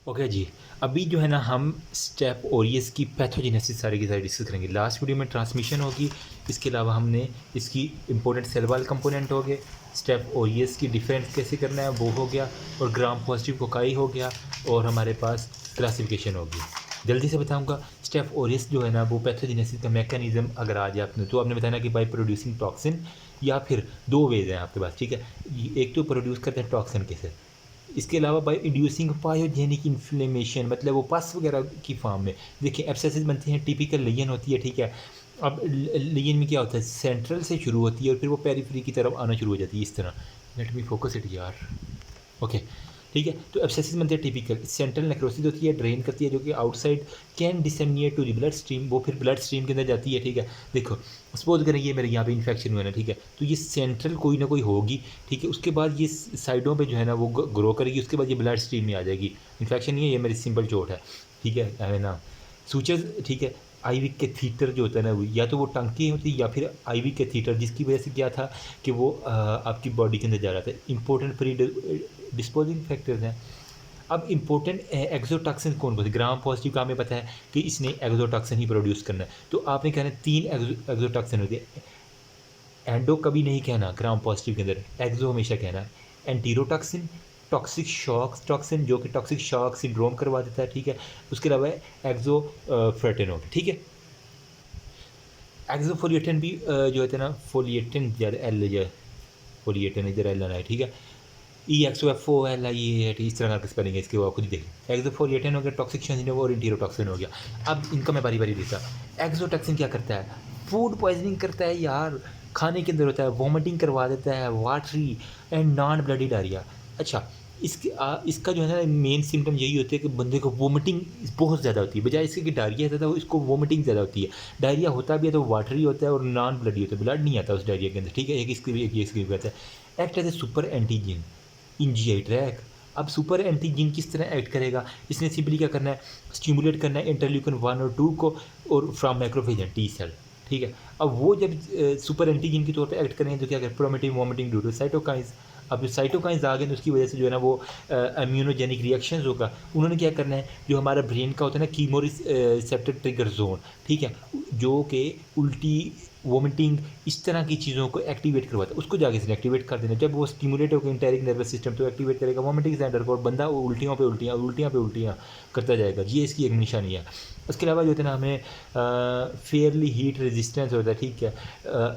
Okay जी। अभी जो है ना हम स्टेप ऑरियस की पैथोजेनेसिस सारी की सारी डिस्कस करेंगे। लास्ट वीडियो में ट्रांसमिशन होगी, इसके अलावा हमने इसकी इंपॉर्टेंट सेल वाल कंपोनेंट हो गए, स्टेप ऑरियस की डिफरेंस कैसे करना है वो हो गया, और ग्राम पॉजिटिव कोकाई हो गया, और हमारे पास क्लासिफिकेशन होगी। जल्दी से बताऊंगा, स्टेप ऑरियस जो है ना वो पैथोजेनेसिस का मैकेनिज्म अगर आ जाए आपने, तो आपने बताना कि बाई प्रोड्यूसिंग टॉक्सिन, या फिर दो वेज हैं आपके पास, ठीक है। एक तो प्रोड्यूस करते हैं टॉक्सिन कैसे, इसके अलावा बाय इंड्यूसिंग पायोजेनिक इन्फ्लेमेशन, मतलब वो पस वगैरह की फॉर्म में। देखिए एब्सेसिस बनती हैं, टिपिकल लेजन होती है, ठीक है। अब लेजन में क्या होता है, सेंट्रल से शुरू होती है और फिर वो पेरिफेरी की तरफ आना शुरू हो जाती है इस तरह। लेट मी फोकस इट यार। ओके, ठीक है। तो एब्सेसिस बनते हैं टिपिकल, सेंट्रल नेक्रोसिस होती है, ड्रेन करती है जो कि outside can disseminate to the blood stream, वो फिर ब्लड स्ट्रीम के अंदर जाती है, ठीक है। देखो सपोज करें ये मेरे यहाँ पे इन्फेक्शन हुआ ना, ठीक है, तो ये सेंट्रल कोई ना कोई होगी, ठीक है। उसके बाद ये साइडों पे जो है ना वो ग्रो करेगी, उसके बाद ये ब्लड स्ट्रीम में आ जाएगी। इन्फेक्शन नहीं है, ये मेरी सिंपल चोट है, ठीक है, है ना। सूचर्स, ठीक है। आईवी कैथीटर जो होता है ना, या तो वो टंकी होती है या फिर आईवी कैथीटर, जिसकी वजह से क्या था कि वो आपकी बॉडी के अंदर जा रहा था। इंपॉर्टेंट प्री डिस्पोजिंग फैक्टर्स हैं। अब इंपॉर्टेंट एक्सोटॉक्सिन कौन कौन से, ग्राम पॉजिटिव का हमें पता है कि इसने एक्सोटॉक्सिन ही प्रोड्यूस करना है, तो आपने कहना है 3 एक्सोटॉक्सिन होती है। एंडो कभी नहीं कहना ग्राम पॉजिटिव के अंदर, एक्सो हमेशा कहना है। एंटीरोटॉक्सिन, टॉक्सिक शॉक टॉक्सिन जो कि टॉक्सिक शॉक सिंड्रोम करवा देता है, ठीक है। उसके अलावा एक्सो फ्रेटेनोल, ठीक है। एक्सोफोलिएटिन भी जो होता है ना, फोलिएटिन ज़्यादा एल जो है, फोलिएटिन इधर एल आना है, ठीक है। E exo F O L I A T, इस तरह का स्पेलिंग है इसके, वो आप खुद ही देखें। एक्सोफोलिएटिन हो गया, टॉक्सिक शंजिनो और इंटीरोटॉक्सिन हो गया। अब इनका मैं बारी बारी देता। एक्सोटॉक्सिन क्या करता है, फूड पॉइजनिंग करता है यार, खाने के अंदर होता है, वॉमिटिंग करवा देता है, watery and non bloody diarrhoea. अच्छा, इसका जो है ना मेन सिम्टम यही होते हैं कि बंदे को वोमिटिंग बहुत ज़्यादा होती है, बजाय इसके कि डायरिया ज़्यादा हो, इसको वोमिटिंग ज़्यादा होती है। डायरिया होता भी है तो वाटरी होता है और नॉन ब्लडी होता है, ब्लड नहीं आता उस डायरिया के अंदर, ठीक है। एक इसकी भी कहता है। Act as a super antigen in GI tract. अब सुपर एंटीजन किस तरह एक्ट करेगा, इसने सिंपली क्या करना है, स्टिमुलेट करना है इंटरल्यूकिन 1 और 2 को, और from macrophage and T cell, ठीक है। अब वो जब सुपर एंटीजन के तौर पे एक्ट करेंगे तो क्या करें, promotive vomiting due to cytokines. अब जो साइटोकाइंस आ गए तो उसकी वजह से जो है ना वो इम्यूनोजेनिक रिएक्शंस होगा। उन्होंने क्या करना है, जो हमारा ब्रेन का होता है ना कीमो रिसेप्टर ट्रिगर जोन, ठीक है, जो कि उल्टी वोमिटिंग इस तरह की चीज़ों को एक्टिवेट करवाता है, उसको जाके इसने एक्टिवेट कर देना। जब वो स्टिमुलेट होकर इंटेरिक नर्वस सिस्टम तो एक्टिवेट करेगा वोमिटिंग सेंटर को, और बंदा वो उल्टियों पे उल्टियाँ करता जाएगा। ये इसकी एक निशानी है। उसके अलावा जो होता है ना, हमें फेयरली हीट रेजिस्टेंस होता है, ठीक है।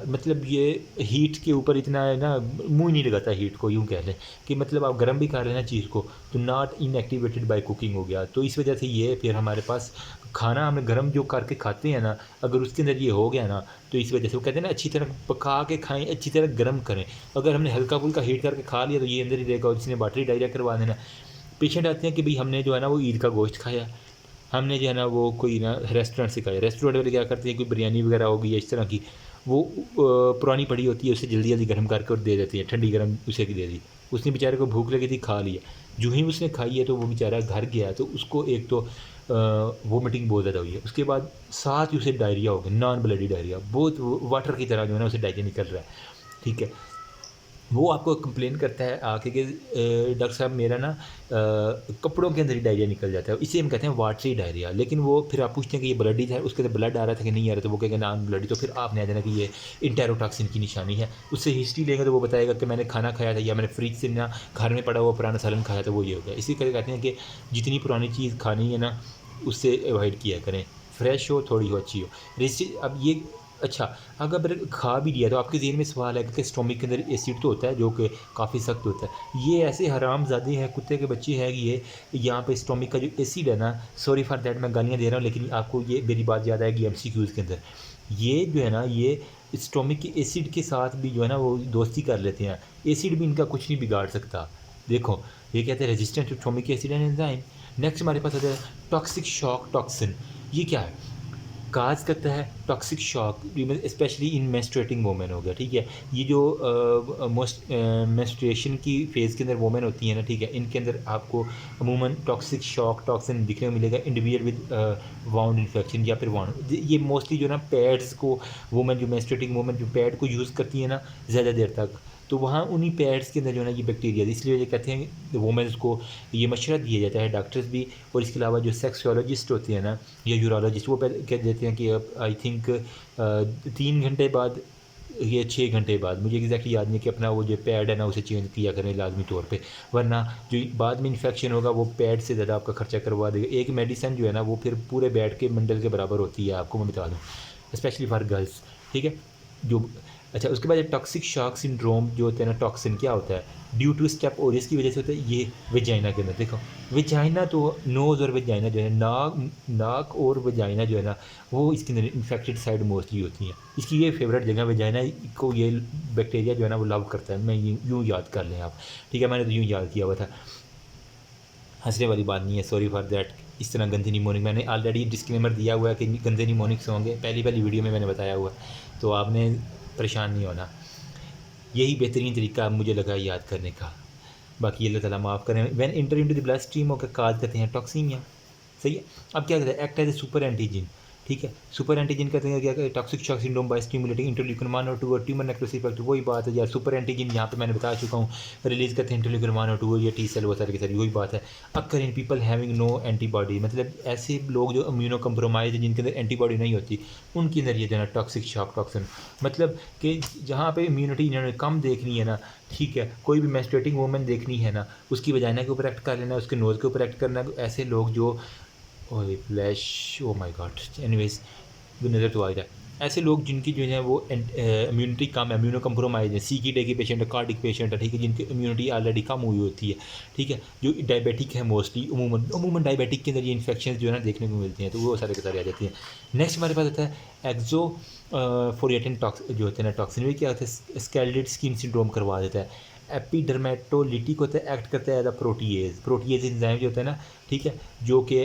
मतलब ये हीट के ऊपर इतना है ना, मुँह नहीं लगाता हीट को, यूँ कह लें कि मतलब आप गर्म भी कर रहे हैं ना चीज़ को तो नॉट इनएक्टिवेटेड बाय कुकिंग हो गया। तो इस वजह से ये फिर हमारे पास खाना हमें गर्म जो करके खाते हैं ना, अगर उसके अंदर ये हो गया ना, तो इस वजह से वो कहते हैं ना अच्छी तरह पका के खाएं, अच्छी तरह गर्म करें। अगर हमने हल्का फुल्का हीट करके खा लिया तो ये अंदर ही रहेगा, और जिसने वाटरी डायरिया करवा देना। पेशेंट आते हैं कि भाई हमने जो है ना वो ईद का गोश्त खाया, हमने जो है ना वो कोई ना रेस्टोरेंट से खाया। रेस्टोरेंट वाले क्या करते हैं, कोई बिरयानी वगैरह होगी या इस तरह की, वो पुरानी पड़ी होती है, उसे जल्दी जल्दी गर्म करके और दे देती है, ठंडी गर्म उसे की दे दी। उसने बेचारे को भूख लगी थी, खा लिया। जो ही उसने खाई है तो वो बेचारा घर गया तो उसको एक तो वोमिटिंग बहुत ज़्यादा हुई है, उसके बाद साथ ही उसे डायरिया हो गया, नॉन ब्लडी डायरिया, बहुत वाटर की तरह जो है ना उसे डायरिया निकल रहा है, ठीक है। वो आपको कंप्लेन करता है आके कि डॉक्टर साहब मेरा ना कपड़ों के अंदर ही डायरिया निकल जाता है, इसे हम कहते हैं वाटरी डायरिया। लेकिन वो फिर आप पूछते हैं कि ये ब्लडी था, उसके अंदर ब्लड आ रहा था कि नहीं आ रहा था, तो वो कहेगा नॉन ब्लडी, तो फिर आपने आ जाना कि ये इंटेरोटॉक्सिन की निशानी है। उससे हिस्ट्री लेंगे तो वो बताएगा कि मैंने खाना खाया था, या मैंने फ्रिज से ना घर में पड़ा हुआ पुराना सालन खाया था, वो ये हो गया। इसी करके कहते हैं कि जितनी पुरानी चीज़ खानी है ना उससे अवॉइड किया करें, फ्रेश हो, थोड़ी हो, अच्छी हो। अब ये अच्छा, अगर खा भी लिया तो आपके ज़हन में सवाल है कि स्टोमिक के अंदर एसिड तो होता है जो कि काफ़ी सख्त होता है। ये ऐसे हरामज़ादे हैं, कुत्ते के बच्चे हैं कि ये यहाँ पे स्टोमिक का जो एसिड है ना, सॉरी फॉर दैट मैं गालियाँ दे रहा हूँ, लेकिन आपको ये मेरी बात याद आएगी एमसीक्यूज़ के अंदर। ये जो है ना ये स्टोमिक के एसिड के साथ भी जो है ना वो दोस्ती कर लेते हैं। एसिड भी इनका कुछ नहीं बिगाड़ सकता। देखो ये कहते हैं resistant to stomach acid and enzyme. Next हमारे पास आता है टॉक्सिक शॉक टॉक्सिन। ये क्या है, काज करता है toxic shock, specially in menstruating women हो गया, ठीक है। ये जो मेंस्ट्रुएशन की फेज़ के अंदर वोमेन होती है ना, ठीक है, इनके अंदर आपको अमूमन टॉक्सिक शॉक टॉक्सिन दिखने को मिलेगा। इंडिविजुअल विद वाउंड इन्फेक्शन या फिर वाउंड, ये मोस्टली जो ना पैड्स को, वोमेन जो मेंस्ट्रुएटिंग वोमेन जो पैड को यूज़ करती है ना ज़्यादा देर तक, तो वहाँ उन्हीं पैड्स के अंदर जो है ना ये बैक्टीरिया, इसलिए ये कहते हैं वुमेन्स को ये मशवरा दिया जाता है, डॉक्टर्स भी, और इसके अलावा जो सेक्सोलॉजिस्ट होते हैं ना या यूरोलॉजिस्ट, वो कह देते हैं कि अब आई थिंक 3 घंटे बाद या 6 घंटे बाद, मुझे एग्जैक्टली याद नहीं कि अपना वो जो पैड है ना उसे चेंज किया करें लाजमी तौर पे, वरना जो बाद में इन्फेक्शन होगा वो पैड से ज़्यादा आपका खर्चा करवा देगा। एक मेडिसिन जो है ना वो फिर पूरे बेड के मंडल के बराबर होती है, आपको मैं बता दूँ, स्पेशली फॉर गर्ल्स, ठीक है। जो अच्छा, उसके बाद टॉक्सिक शॉक सिंड्रोम जो होता है ना, टॉक्सिन क्या होता है, ड्यू टू स्टेप ओरियस की वजह से होता है ये वेजाइना के अंदर। देखो वेजाइना तो नोज़ और वेजाइना जो है नाक और वेजाइना जो है ना वो इसके अंदर इन्फेक्टेड साइड मोस्टली होती हैं। इसकी ये फेवरेट जगह वेजाइना को ये बैक्टीरिया जो है ना वो लव करता है। मैं यूँ याद कर लें आप, ठीक है, मैंने तो यूँ याद किया हुआ था, हंसने वाली बात नहीं है, सॉरी फॉर दैट। इस तरह गंदे निमोनिक, मैंने ऑलरेडी डिस्क्लेमर दिया हुआ है कि गंदे निमोनिक्स होंगे, पहली वीडियो में मैंने बताया हुआ, तो आपने परेशान नहीं होना। यही बेहतरीन तरीका मुझे लगा याद करने का। बाकी अल्लाह ताला माफ़ करें। When enter into the blood stream होकर काज करते हैं टॉक्सीमिया, सही है। अब क्या कहते हैं, act as a super antigen, ठीक है। सुपर एंटीजन कहते हैं क्या, toxic shock syndrome by stimulating interleukin 1 और 2 और ट्यूमर नेक्रोसिस फैक्टर, वही बात है यार। सुपर एंटीजन यहाँ पे मैंने बता चुका हूँ, रिलीज़ करते हैं इंटरल्यूकिन 1 और 2 या टी सेल, वो सारे के सारे वही बात है। Occur in people having no antibody, मतलब ऐसे लोग जो इम्यूनो कम्प्रोमाइज है, जिनके अंदर एंटीबॉडी नहीं होती, उनके अंदर ये जो है ना टॉक्सिक शॉक टॉक्सिन, मतलब कि जहाँ पे इम्यूनिटी इन्होंने कम देखनी है ना, ठीक है, कोई भी मेंस्ट्रुएटिंग वूमेन देखनी है ना, उसकी वजाइना के ऊपर एक्ट कर लेना, उसके नोज़ के ऊपर एक्ट करना, ऐसे लोग जो ओए flash, oh my God, anyways नज़र तो आ रहा है, ऐसे लोग जिनकी जो है वो इम्यूनिटी कम है, इम्यूनो कम्प्रोमाइज है, CKD के पेशेंट है, कार्डिक पेशेंट है, ठीक है, जिनकी इम्यूनिटी ऑलरेडी कम हुई होती है, ठीक है, जो डायबिटिक है मोस्टली, अमूमन डायबिटिक के अंदर ये इन्फेक्शन जो है ना देखने को मिलती हैं, तो वो सारे के सारे आ जाती हैं। नेक्स्ट हमारे पास आता है एक्जो फोरिएटिन टॉक्स जो होते हैं ना टॉक्सिन, में क्या होता है, स्केलेटेड स्किन सिंड्रोम करवा देता है। एपिडर्मेटोलिटिक होता है, एक्ट करता है एज अ प्रोटीएज एंजाइम जो होता है ना, ठीक है, जो कि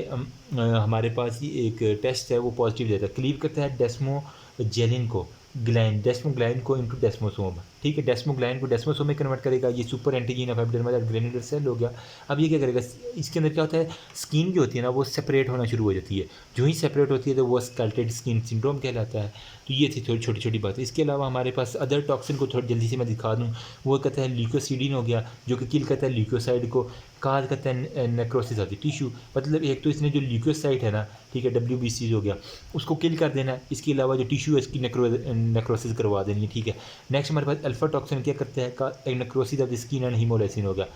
हमारे पास ही एक टेस्ट है वो पॉजिटिव देता है, क्लीव करता है डेस्मोजेलिन को डेस्मोग्लाइन को इनटू डेस्मोसोम, ठीक है, डेस्मोग्लाइन को डेस्मोसोम में कन्वर्ट करेगा, ये super antigen of epidermal granular cell हो गया। अब ये क्या करेगा, इसके अंदर क्या होता है, स्किन जो होती है ना वो सेपरेट होना शुरू हो जाती है, जो ही सेपरेट होती है तो वो स्केलेटेड स्किन सिंड्रोम कहलाता है। तो ये थी थोड़ी छोटी छोटी बातें। इसके अलावा हमारे पास अदर टॉक्सिन को थोड़ी जल्दी से मैं दिखा दूँ, वो कहता है ल्यूकोसिडिन हो गया, जो कि किल करता है ल्यूकोसाइड को, काज करता है नेक्रोसिस आती टिश्यू, मतलब एक तो इसने जो ल्यूकोसाइट है ना, ठीक है, WBC हो गया, उसको किल कर देना है, इसके अलावा जो टिश्यू है इसकी नेक्रोसिस करवा देनी है, ठीक है। नेक्स्ट हमारे पास अल्फा टॉक्सिन क्या करता है, necrosis of the skin and hemolysin हो गया।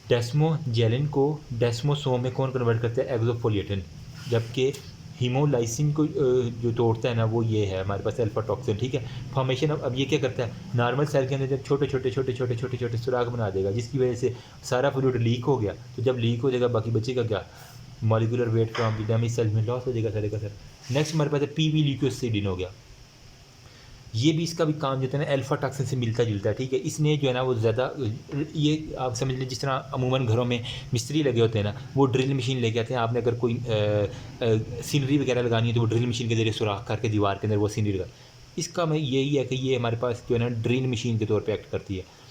डेस्मोजेलिन को डेस्मोसोम में कौन कन्वर्ट करता है, एक्सोफोलिएटिन, जबकि हीमोलाइसिन को जो तोड़ता है ना वो ये है हमारे पास अल्फा टॉक्सिन, ठीक है। फॉर्मेशन अब ये क्या करता है, नॉर्मल सेल के अंदर जब छोटे सुराख बना देगा, जिसकी वजह से सारा फ्लूइड लीक हो गया, तो जब लीक हो जाएगा बाकी बचेगा क्या, molecular weight from the damage cell में लॉस हो जाएगा सारे का सारा। नेक्स्ट हमारे पास है PV ल्यूकोसिडिन हो गया, ये भी इसका भी काम जो है ना अल्फा टॉक्सिन से मिलता जुलता है, ठीक है। इसने जो है ना वो ज़्यादा, ये आप समझ लीजिए जिस तरह अमूमन घरों में मिस्त्री लगे होते हैं ना, वो ड्रिल मशीन लेके आते हैं, आपने अगर कोई सीनरी वगैरह लगानी है तो वो ड्रिल मशीन के जरिए सुराख करके दीवार के अंदर वो सीनरी लगा, इसका मैं यही है कि ये हमारे पास जो है ना ड्रिल मशीन के तौर पर एक्ट करती है।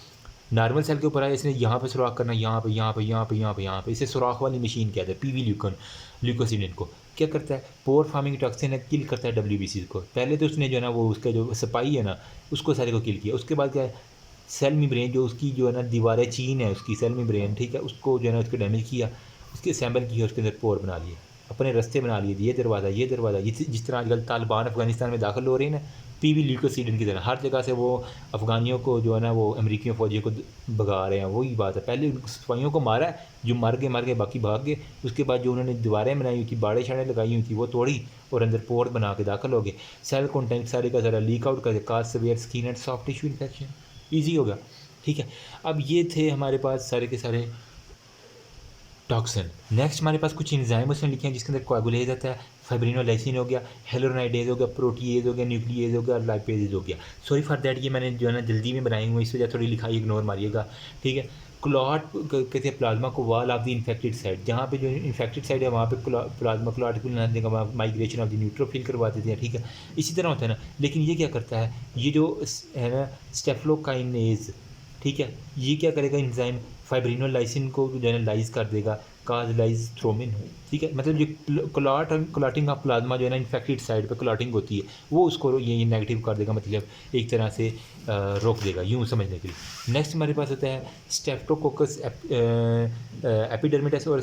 नॉर्मल सेल के ऊपर आया, इसने यहाँ पे सुराख करना, यहाँ पे, इसे सुराख वाली मशीन कहते हैं। PV ल्यूकोसिडिन को क्या करता है, पोर फार्मिंग टॉक्सिन है, किल करता है WBC को। पहले तो उसने जो है ना वो उसका जो सपाई है ना उसको सारे को किल किया, उसके बाद क्या है, सेल मेम्ब्रेन जो उसकी जो है ना दीवारें चीन है उसकी सेल मेम्ब्रेन, ठीक है, उसको जो है ना उसको डैमेज किया, उसके सैम्पल किया, उसके अंदर पोर बना लिए, अपने रास्ते बना लिए, ये दरवाज़ा ये जिस तरह आजकल तालिबान अफगानिस्तान में दाखिल हो रहे हैं ना, PV ल्यूकोसिडिन की तरह हर जगह से वो अफ़गानियों को जो है ना वो अमेरिकी फ़ौजियों को भगा रहे हैं। वही बात है, पहले सिपाहियों को मारा है, जो मर गए बाकी भाग गए, उसके बाद जो उन्होंने दीवारें बनाई हुई थी, बाड़े शाड़े लगाई हुई थी, वो तोड़ी और अंदर पोर बना के दाखिल हो गए, सेल कंटेंट सारे का सारा लीक आउट कर, cause severe skin and soft tissue infection, easy हो गया, ठीक है। अब ये थे हमारे पास सारे के सारे टॉक्सिन। नेक्स्ट हमारे पास कुछ एंजाइम उसने लिखे हैं जिसके अंदर कोएगुलेज आता है, फाइब्रिनोलाइसिन हो गया, हेलोराइडेज हो गया, प्रोटीएज हो गया, न्यूक्लिएज हो गया, लाइपेज हो गया। सॉरी फॉर दैट, ये मैंने जो है ना जल्दी में बनाई हुई, इस वजह थोड़ी लिखाई इग्नोर मारिएगा, ठीक है। क्लॉट कहते हैं प्लाज्मा को wall of the infected side, जहाँ पे जो इन्फेक्टेड साइड है वहाँ पे प्लाज्मा क्लॉट को माइग्रेशन ऑफ द न्यूट्रोफिल करवा देते हैं, ठीक है। इसी तरह होता है ना, लेकिन ये क्या करता है, ये जो है ना स्टेफ्लोकाइनेज, ठीक है, ये क्या करेगा एंजाइम, फाइब्रिनोलाइसिन को जो है ना लाइज कर देगा, काज लाइज थ्रोमिन, ठीक है, मतलब ये क्लॉटिंग ऑफ प्लाज्मा जो है ना इन्फेक्टेड साइड पे क्लॉटिंग होती है वो उसको ये नेगेटिव कर देगा, मतलब एक तरह से रोक देगा, यूँ समझने के लिए। नेक्स्ट हमारे पास होता है स्टेप्टोकोकस एपिडर्मिडस और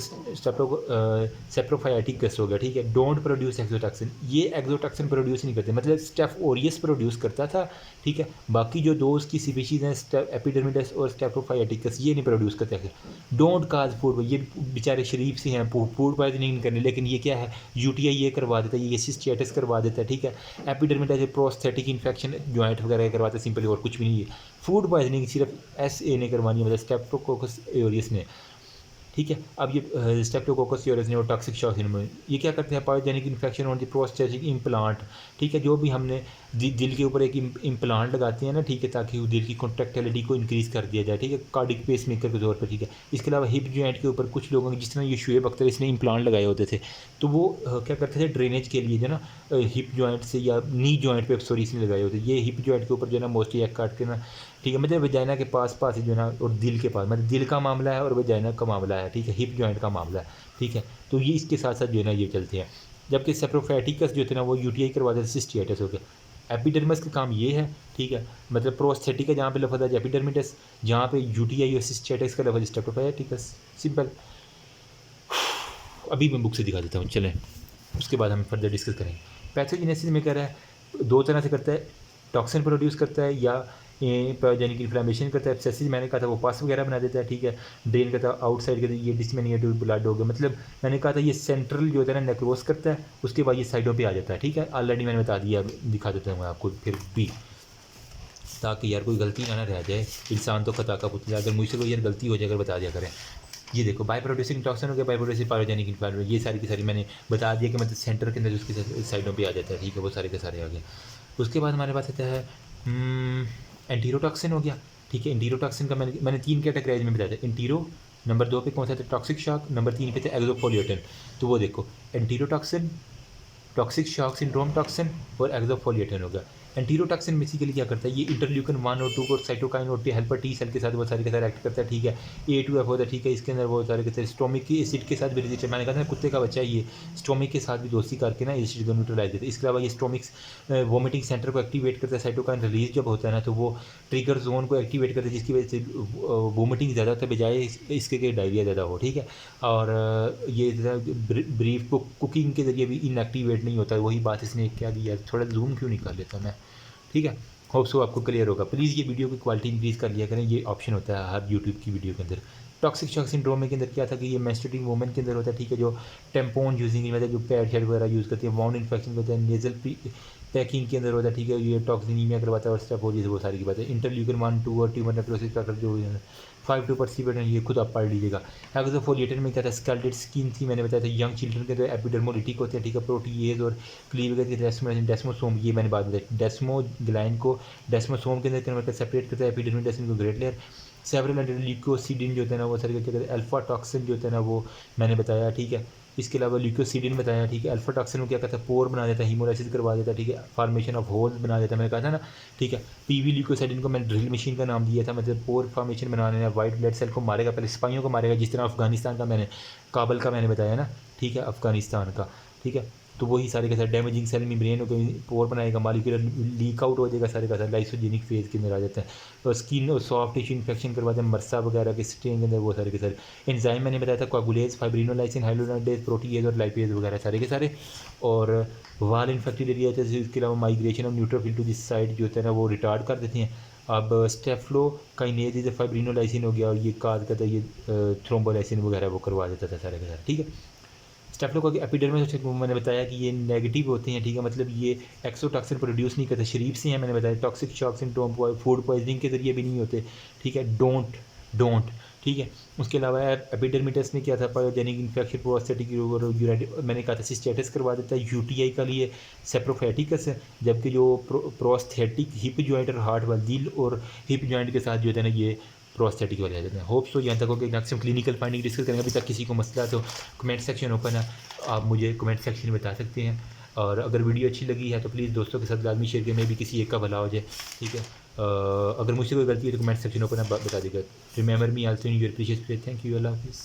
सेप्रोफाइटिकस हो गया, ठीक है, डोंट प्रोड्यूस एक्सोटॉक्सिन, ये एक्सोटॉक्सिन प्रोड्यूस नहीं करते, मतलब स्टेफ ओरियस प्रोड्यूस करता था, ठीक है, बाकी जो दो उसकी स्पीशीज़ हैं एपिडर्मिडस और स्टेप्रोफाइटिकस ये नहीं प्रोड्यूस करते। डोंट काज फूड, ये बेचारे शरीफ से हैं, फूड पॉइजनिंग नहीं करने, लेकिन ये क्या है यूटीआई ये करवा देता है, ये सिस्टियाटिस करवा देता है, ठीक है, एपिडर्मिडस प्रोस्थेटिक इन्फेक्शन जॉइंट वगैरह करवाता है, सिंपली, और कुछ भी नहीं है। फूड पॉइजनिंग सिर्फ SA ने करवानी है, मतलब स्टेप्टोकोकस एरियस ने, ठीक है। अब ये स्टेप्टोकोकस ऑरेस ने और टॉक्सिक शॉक में ये क्या करते हैं, pyogenic infection on the prosthetic implant, ठीक है, जो भी हमने दिल के ऊपर एक इम्प्लांट लगाते हैं ना, ठीक है, ताकि वो दिल की कॉन्ट्रैक्टिलिटी को इंक्रीज़ कर दिया जाए, ठीक है, कार्डिक पेस मेकर के तौर पर, ठीक है। इसके अलावा हिप जॉइंट के ऊपर कुछ लोगों ने, जिस तरह ये शुएब अख्तर इसने इम्प्लांट लगाए होते थे, तो वो क्या करते थे ड्रेनेज के लिए जो ना हिप जॉइंट से या नी जॉइंट पे सॉरी इसने लगाए होते, ये हिप जॉइंट के ऊपर जो है ना मोस्टली एक काट के ना, ठीक है, मतलब वजाइना के पास ही जो है ना, और दिल के पास, मतलब दिल का मामला है और वजाइना का मामला है, ठीक है, हिप जॉइंट का मामला है, ठीक है, तो ये इसके साथ साथ जो है ना ये चलते हैं। जबकि सेप्रोफाइटिकस जो थे ना वो यूटीआई करवाते थे, सिस्टियाटिस हो गया। एपिडर्मिस का काम ये है, ठीक है, मतलब प्रोस्थेटिक है जहाँ पे लफज है एपिडर्मिडस, जहाँ पे यूटीआई और सिस्टियाटिस का लफज सेप्रोफाइटिकस, सिंपल। अभी मैं बुक से दिखा देता हूँ, चलें, उसके बाद हम फर्दर डिस्कस करेंगे। पैथोजेनेसिस में कह रहा है दो तरह से करता है, टॉक्सिन प्रोड्यूस करता है या पायोजेनिक इन्फ्लेमेशन करता है। एब्सेसिस मैंने कहा था वो पस वगैरह बना देता है, ठीक है, ड्रेन करता है आउटसाइड का, ये डिसमेनिएटिव ब्लड हो गया, मतलब मैंने कहा था ये सेंट्रल जो होता है ना नेक्रोस करता है, उसके बाद ये साइडों पे आ जाता है, ठीक है, ऑलरेडी मैंने बता दिया, दिखा देता हूँ मैं आपको फिर भी, ताकि यार कोई गलती ना रह जाए, इंसान तो खता का पुतला, अगर मुझसे कोई यार गलती हो जाए अगर बता दिया करें। ये देखो बाय प्रोड्यूसिंग टॉक्सिन हो गया, बाय प्रोड्यूसिंग पायोजेनिक इन्फ्लेमेशन, ये सारी की सारी मैंने बता दिया कि मतलब सेंटर के अंदर उसकी साइडों पे आ जाता है, ठीक है, वो सारे के सारे आ गए। उसके बाद हमारे पास आता है एंटीरोटॉक्सिन हो गया, ठीक है, एंटीरोटॉक्सिन का मैंने 3 कैटेगराइज में बताया था, एंटीरो, नंबर 2 पे कौन सा था टॉक्सिक शॉक, नंबर 3 पे थे एक्सोफोलिएटिन। तो वो देखो एंटीरोटॉक्सिन, टॉक्सिक शॉक सिंड्रोम टॉक्सिन और एक्सोफोलिएटिन हो गया। एंटीरोटॉक्सिन बेसिकली क्या करता है, ये इंटरल्यूकिन 1 और 2 और साइटोकाइन और हेल्पर टी सेल के साथ वो सारे के साथ एक्ट करता है, ठीक है, A2F होता है, ठीक है, इसके अंदर वो सारे के साथ स्टोमिक की एसिड के साथ भी रेजिस्टेंट, मैंने कहा था कुत्ते का बच्चा है ये, स्टोमिक के साथ भी दोस्ती करके ना एसिड को न्यूट्रलाइज देता है। इसके अलावा ये स्टोमिक वोमिटिंग सेंटर को एक्टिवेट करता है, साइटोकाइन रिलीज जब होता है ना तो वो ट्रिगर जोन को एक्टिवेट करता है, जिसकी वजह से वोमिटिंग ज़्यादा होता है बजाय इसके कि डायरिया ज़्यादा हो, ठीक है, और ये ब्रीफ को कुकिंग के जरिए भी इनएक्टिवेट नहीं होता है, वही बात इसने क्या दी है, थोड़ा जूम क्यों नहीं कर लेता मैं, ठीक है, होप सो आपको क्लियर होगा। प्लीज़ ये वीडियो की क्वालिटी इंक्रीज़ कर लिया करें, ये ऑप्शन होता है हर यूट्यूब की वीडियो के अंदर। टॉक्सिक शॉक सिंड्रोम के अंदर क्या था कि ये मेंस्ट्रुएटिंग वुमेन के अंदर होता है, ठीक है, जो टेम्पोन यूजिंग मतलब जो पैड शैड वगैरह यूज़ करती है, वाउंड इन्फेक्शन होता है, नेजल पैकिंग के अंदर होता है, ठीक है, ये टॉक्सिनीमिया करवाता है और स्टेप हो, वो सारी की बात है। इंटरल्यूकिन 1, 2 और ट्यूमर नेक्रोसिस का जो 5 to परसिपेट है, ये खुद आप पढ़ लीजिएगा। एक्सोफोलिएटिन में क्या था, स्कैल्डेड स्किन थी, मैंने बताया था, यंग चिल्ड्रन के अंदर एपिडर्मोलिटिक होते हैं, ठीक है, प्रोटीएज और क्लीवेज के डेस्मोसोम, ये मैंने बात बताई, डेस्मोग्लाइन को डेस्मोसोम के अंदर कन्वर्ट कर सेपरेट करता है, एपिडर्मिस को ग्रेट लेयर, सेवरल ल्यूकोसिडिन जो होता है ना वो सारे क्या कहते हैं, अल्फा टॉक्सिन जो होता है ना वो मैंने बताया, ठीक है, इसके अलावा ल्यूकोसिडिन बताया, ठीक है, अल्फा टॉक्सिन को क्या कहता है, पोर बना देता है, हीमोलाइसिस करवा देता है, ठीक है, फॉर्मेशन ऑफ होल्स बना देता है, मैंने कहा था ना, ठीक है। पीवी ल्यूकोसिडिन को मैंने ड्रिल मशीन का नाम दिया था, मतलब पोर फॉर्मेशन बनाने वाइट ब्लड सेल को मारेगा, पहले सिपाहियों को मारेगा, जिस तरह अफगानिस्तान का मैंने काबल का मैंने बताया ना, ठीक है, अफगानिस्तान का, ठीक है, तो वही सारे के साथ डैमेजिंग सेल में ब्रेन को पोर बनाएगा, मालिक्यूलर लीक आउट हो जाएगा, सारे का साथ लाइसोजेनिक फेज के अंदर आ जाता है, और स्किन और सॉफ्ट टिश्यू इन्फेक्शन करवाते हैं, मरसा वगैरह के स्टेन के अंदर वो सारे के सारे। एंजाइम मैंने बताया था कोगुलेज, फाइब्रिनोलाइसिन, हाइलोनाइडेज, प्रोटीएज और लाइपेज वगैरह सारे के सारे। और वाल इन्फेक्टेड एरिया होता है, इसके अलावा migration of neutrophil to this side जो होता है ना वो रिटार्ड कर देते हैं। अब स्टेफ्लोकाइनेज जैसे फाइब्रिनोलाइसिन हो गया और ये काज कहता है ये थ्रोम्बोलाइसिन वगैरह वो करवा देता था सारे के सारे, ठीक है। स्टेफ्लोकोकस एपिडर्मिस मैंने बताया कि ये नेगेटिव होते हैं, ठीक है, मतलब ये एक्सोटॉक्सिन प्रोड्यूस नहीं करते, शरीफ से हैं, मैंने बताया toxic shock syndrome food poisoning के जरिए भी नहीं होते, ठीक है, डोंट, ठीक है। उसके अलावा एपिडर्मिडस में क्या था, पायोजेनिक इन्फेक्शन प्रोस्थेटिक मैंने कहा था सिस्टियाटिस करवा देता है, यूटीआई का लिए सेप्रोफाइटिकस है, जबकि जो प्रोस्थेटिक हिप जॉइंट और हार्ट वाला दिल और हिप जॉइंट के साथ जो है ना ये प्रोस्थेटिक वाले आ जाते हैं। होप सो यहाँ तक हो कि मैक्सिमम क्लिनिकल फाइंडिंग डिस्कस करेंगे। अभी तक किसी को मसला तो कमेंट सेक्शन ओपन है, आप मुझे कमेंट सेक्शन में बता सकते हैं, और अगर वीडियो अच्छी लगी है तो प्लीज़ दोस्तों के साथ लाजमी शेयर करें, मैं भी किसी एक का भला हो जाए, ठीक है। अगर मुझसे कोई गलती है तो कमेंट सेक्शन ओपन है, बता देगा। Remember me also in your precious place. Thank you, अल्लाह हाफिज़।